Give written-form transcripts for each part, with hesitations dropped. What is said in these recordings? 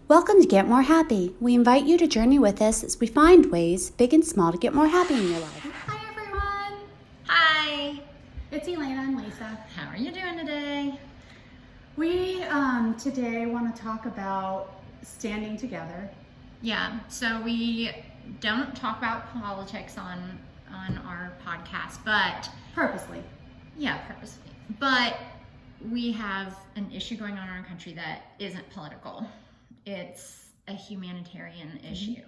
Welcome to Get More Happy. We invite you to journey with us as we find ways, big and small, to get more happy in your life. Hi everyone! Hi! It's Elena and Lisa. How are you doing today? We today want to talk about standing together. Yeah, so we don't talk about politics on our podcast, but Purposely. purposely. But we have an issue going on in our country that isn't political. It's a humanitarian issue.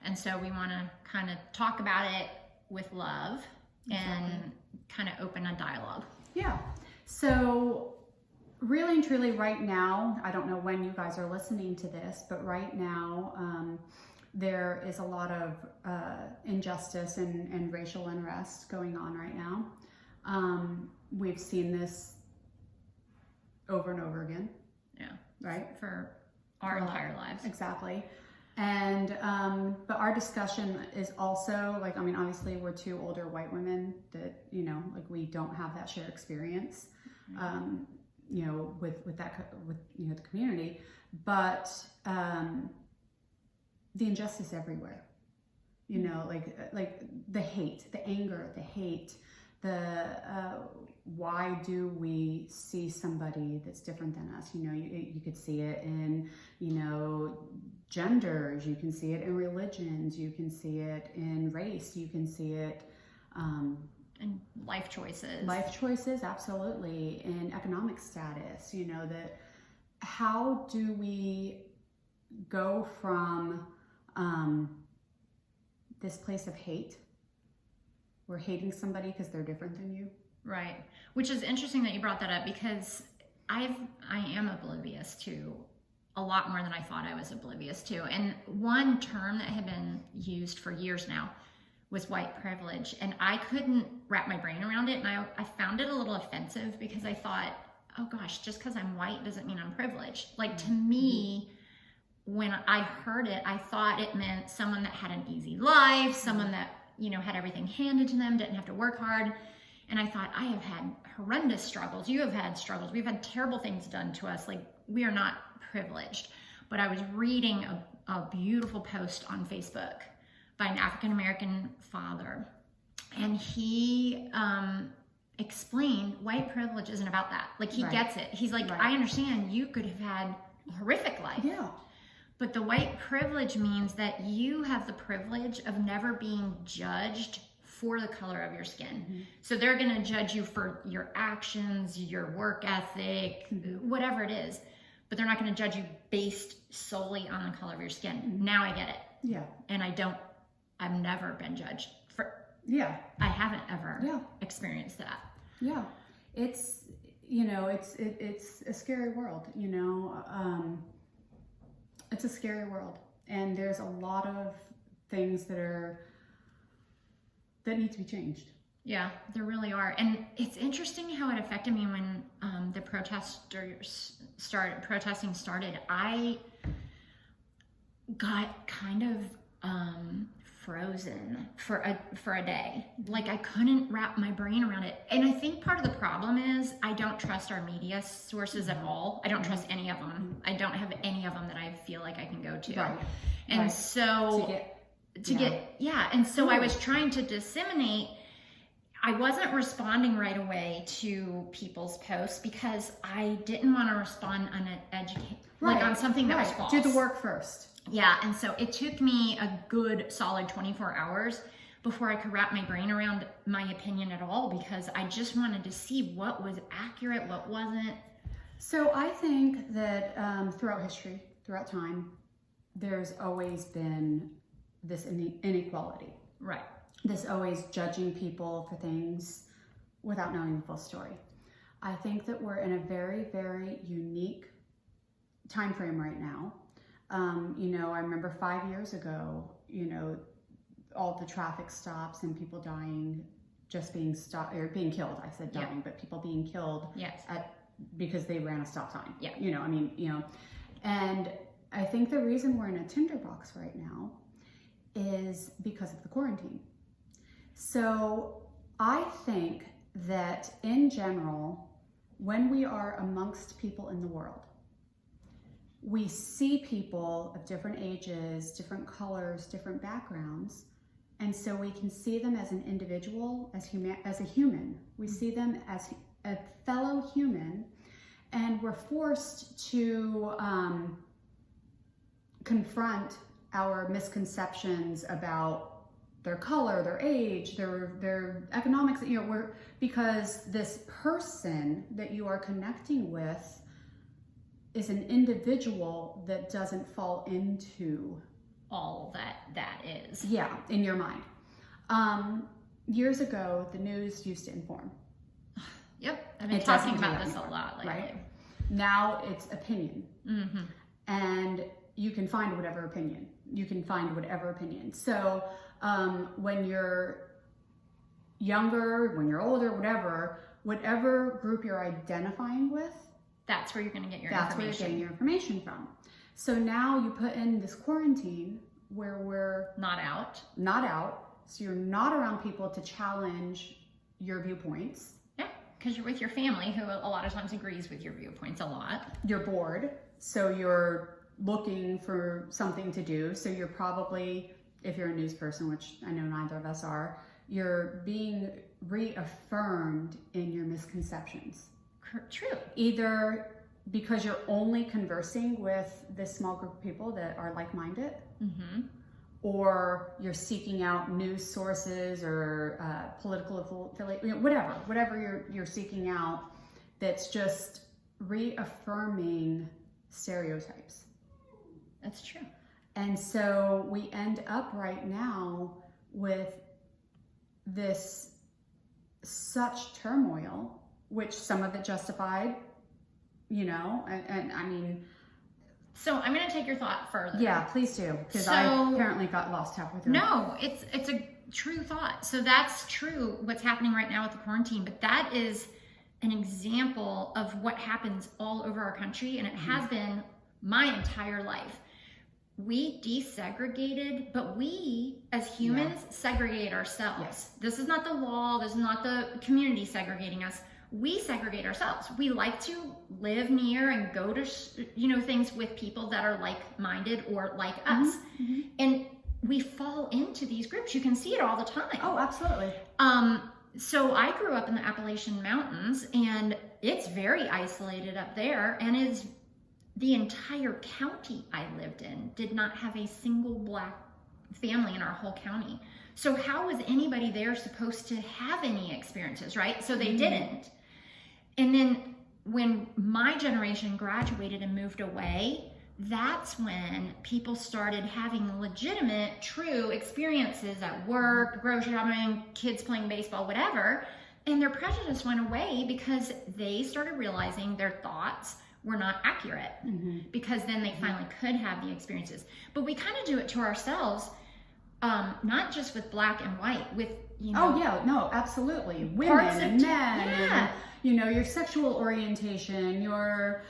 And so we want to kind of talk about it with love and kind of open a dialogue. Yeah. So really and truly right now, I don't know when you guys are listening to this, but right now there is a lot of injustice and racial unrest going on right now. We've seen this over and over again. Yeah. Right? For our entire lives. Exactly. And but our discussion is also like, I mean, obviously we're two older white women that, you know, like we don't have that shared experience, you know, with you know, the community, but the injustice everywhere, you know, like the hate, the anger, the hate, why do we see somebody that's different than us? You know, you could see it in, you know, genders, you can see it in religions, you can see it in race, you can see it And life choices. Life choices, absolutely, and economic status. You know, that how do we go from this place of hate? We're hating somebody because they're different than you. Right. Which is interesting that you brought that up, because I am oblivious to a lot more than I thought I was oblivious to. And one term that had been used for years now was white privilege. And I couldn't wrap my brain around it. And I found it a little offensive, because I thought, oh gosh, just because I'm white doesn't mean I'm privileged. Like, to me, when I heard it, I thought it meant someone that had an easy life, someone that, you know, had everything handed to them, didn't have to work hard. And I thought, I have had horrendous struggles. You have had struggles. We've had terrible things done to us. Like, we are not privileged. But I was reading a beautiful post on Facebook by an African-American father. And he explained white privilege isn't about that. Like, he gets it. He's like, I understand you could have had a horrific life. Yeah. But the white privilege means that you have the privilege of never being judged for the color of your skin. So they're going to judge you for your actions, your work ethic, whatever it is. But they're not going to judge you based solely on the color of your skin. Now I get it. Yeah. And I've never been judged for. Yeah. I haven't ever experienced that. Yeah. It's, you know, it's a scary world, you know. It's a scary world, and there's a lot of things that need to be changed. Yeah, there really are. And it's interesting how it affected me when the protesting started. I got kind of frozen for a day. Like, I couldn't wrap my brain around it. And I think part of the problem is I don't trust our media sources at all. I don't trust any of them. I don't have any of them that I feel like I can go to. Right. And so and so I was trying to disseminate. I wasn't responding right away to people's posts because I didn't want to respond uneducated, like on something that was false. Do the work first. Yeah, and so it took me a good solid 24 hours before I could wrap my brain around my opinion at all, because I just wanted to see what was accurate, what wasn't. So I think that throughout history, throughout time, there's always been this inequality. Right. This always judging people for things without knowing the full story. I think that we're in a very, very unique time frame right now. You know, I remember 5 years ago, you know, all the traffic stops and people dying, just being stopped or being killed. I said dying, but people being killed because they ran a stop sign. Yeah. You know, I mean, you know, and I think the reason we're in a tinderbox right now is because of the quarantine. So I think that in general, when we are amongst people in the world, we see people of different ages, different colors, different backgrounds, and so we can see them as an individual, as a human. We see them as a fellow human, and we're forced to confront our misconceptions about their color, their age, their economics, because this person that you are connecting with is an individual that doesn't fall into all that is. Yeah, in your mind. Years ago, the news used to inform. Yep, I've been It doesn't talking do about that this a anymore, lot lately. right? Now it's opinion. Mm-hmm. And you can find whatever opinion. So when you're younger, when you're older, whatever group you're identifying with, That's where you're going to get your that's where you're information. getting your information from. So now you put in this quarantine where we're Not out. not out, so you're not around people to challenge your viewpoints. Yeah, because you're with your family who a lot of times agrees with your viewpoints a lot. You're bored, so you're looking for something to do. So you're probably, if you're a news person, which I know neither of us are, you're being reaffirmed in your misconceptions. True. Either because you're only conversing with this small group of people that are like-minded, Mm-hmm. or you're seeking out news sources or political affiliate, whatever you're seeking out, that's just reaffirming stereotypes. That's true. And so we end up right now with this such turmoil, which some of it justified, and I mean, So I'm going to take your thought further. yeah, please do, because I apparently got lost halfway through. No, it's a true thought. So that's true what's happening right now with the quarantine, but that is an example of what happens all over our country, and it has been my entire life. We desegregated, but we as humans segregate ourselves. Yes. This is not the wall, this is not the community segregating us. We segregate ourselves. We like to live near and go to things with people that are like-minded or like us. Mm-hmm. And we fall into these groups. You can see it all the time. Oh, absolutely. So I grew up in the Appalachian Mountains, and it's very isolated up there, and is the entire county I lived in did not have a single Black family in our whole county. So how was anybody there supposed to have any experiences, right? So they didn't. And then when my generation graduated and moved away, that's when people started having legitimate, true experiences at work, grocery shopping, kids playing baseball, whatever. And their prejudice went away because they started realizing their thoughts were not accurate, because then they finally could have the experiences. But we kind of do it to ourselves, not just with Black and white, with, Oh yeah, no, absolutely. Women Parts of and men, yeah. and your sexual orientation, your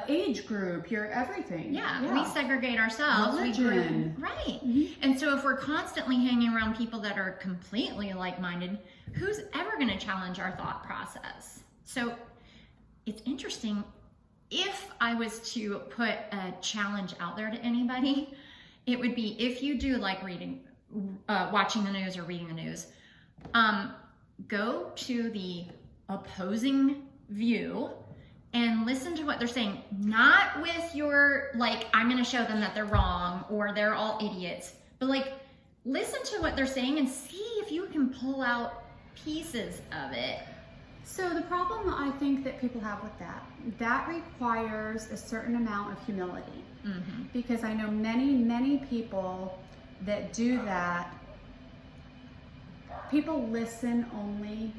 age group, your everything. Yeah, we segregate ourselves. Religion. Right. And so if we're constantly hanging around people that are completely like-minded, who's ever going to challenge our thought process? So it's interesting. If I was to put a challenge out there to anybody, it would be, if you do like watching the news or reading the news, go to the opposing view and listen to what they're saying, not with your, I'm going to show them that they're wrong or they're all idiots, but listen to what they're saying and see if you can pull out pieces of it. So the problem I think that people have with that requires a certain amount of humility, because I know many people that do that. People listen only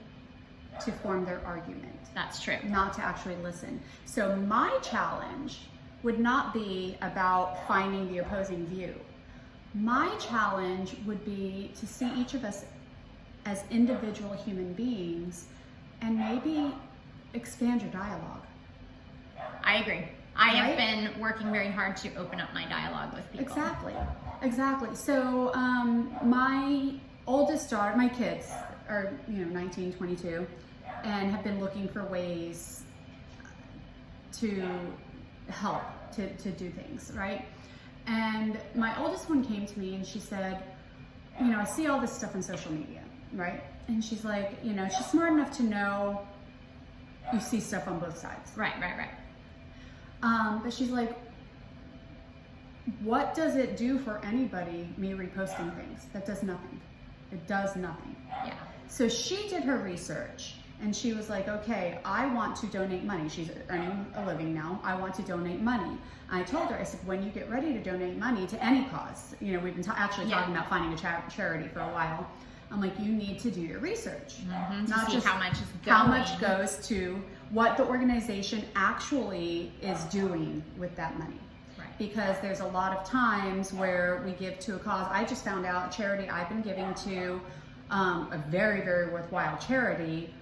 to form their argument. That's true. Not to actually listen. So my challenge would not be about finding the opposing view. My challenge would be to see each of us as individual human beings and maybe expand your dialogue. I agree. I have been working very hard to open up my dialogue with people. Exactly. So my oldest daughter, my kids are 19, 22, and have been looking for ways to help to do things, right? And my oldest one came to me and she said, I see all this stuff on social media, right? And she's like, she's smart enough to know you see stuff on both sides. Right. But she's like, what does it do for anybody, me reposting things? That does nothing. It does nothing. Yeah. So she did her research and she was like, okay, I want to donate money. She's earning a living now. I want to donate money. I told her, I said, when you get ready to donate money to any cause, we've been actually talking about finding a charity for a while. I'm like, you need to do your research. Not just how much is going. How much goes to what the organization actually is doing with that money. Right. Because there's a lot of times where we give to a cause. I just found out a charity I've been giving to, a very, very worthwhile charity,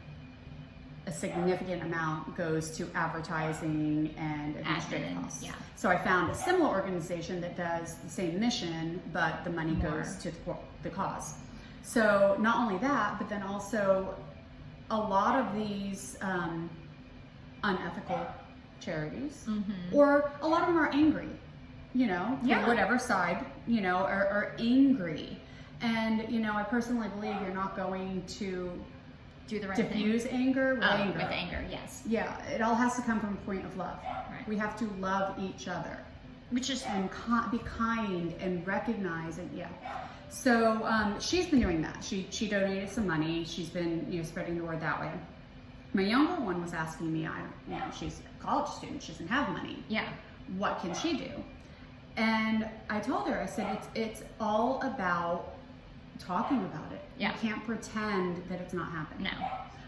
a significant amount goes to advertising and administrative Admin, costs. yeah. So I found a similar organization that does the same mission, but the money goes to the cause. So not only that, but then also a lot of these unethical charities, or a lot of them are angry, from whatever side, are angry. And, I personally believe you're not going to do the right diffuse anger with anger. With anger, yes. Yeah, it all has to come from a point of love. Right. We have to love each other. Which is And be kind and recognize it. Yeah. So she's been doing that. She donated some money. She's been spreading the word that way. My younger one was asking me, she's a college student. She doesn't have money. yeah. What can she do? And I told her, I said, it's all about talking about it. Yeah. You can't pretend that it's not happening.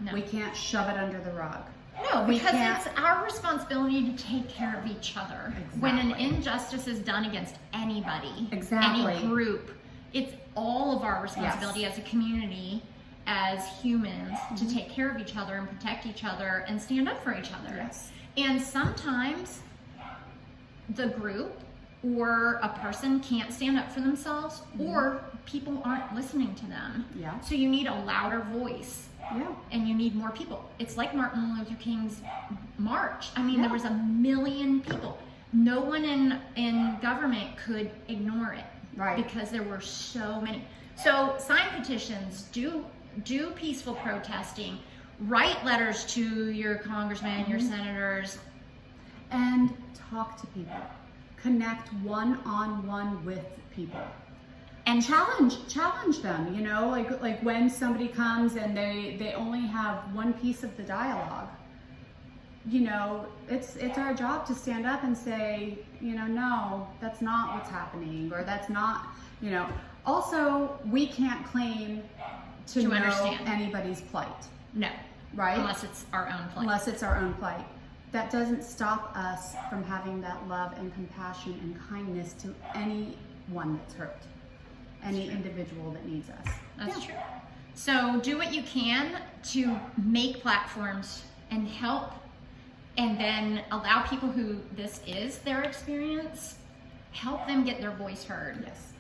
No. We can't shove it under the rug. No, We because can't- it's our responsibility to take care of each other. When an Exactly. injustice is done against anybody, Exactly. any group, it's all of our responsibility Yes. as a community, as humans, to take care of each other and protect each other and stand up for each other. Yes. And sometimes the group or a person can't stand up for themselves, or people aren't listening to them. Yeah. So you need a louder voice. Yeah. And you need more people. It's like Martin Luther King's march. I mean, Yeah. there was 1 million people. No one in government could ignore it. Right. Because there were so many. So sign petitions, do peaceful protesting, write letters to your congressmen, your senators. And talk to people. Connect one-on-one with people. And challenge them, like when somebody comes and they only have one piece of the dialogue, it's our job to stand up and say, no, that's not what's happening, or that's not, also we can't claim to know understand anybody's plight, No. right? Unless it's our own place. Unless it's our own plight. That doesn't stop us from having that love and compassion and kindness to anyone that's hurt. Any individual that needs us. That's true. So do what you can to make platforms and help, and then allow people who this is their experience, help them get their voice heard. Yes.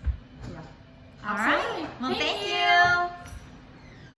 Yeah. All right. Well, thank you.